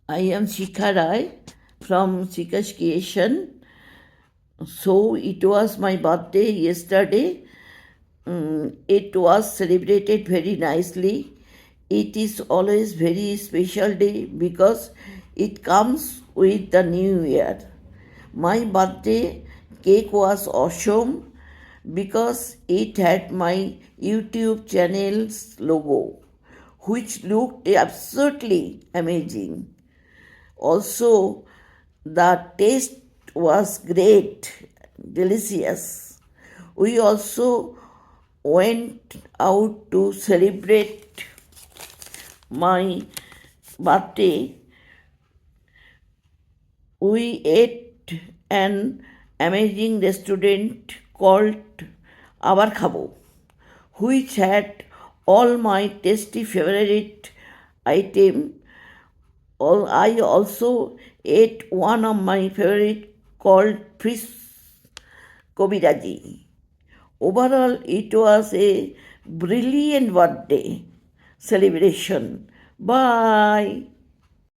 I am Shikha Rai from Shikha's Creation. So it was my birthday yesterday. It was celebrated very nicely. It is always very special day because it comes with the new year. My birthday cake was awesome because it had my YouTube channel's logo, which looked absolutely amazing. Also, the taste was great, delicious. We also went out to celebrate my birthday. We ate an amazing restaurant called Abar Khabo, which had all my tasty favorite item. I also ate one of my favorite called fish kobiraji. Overall, it was a brilliant birthday celebration. Bye.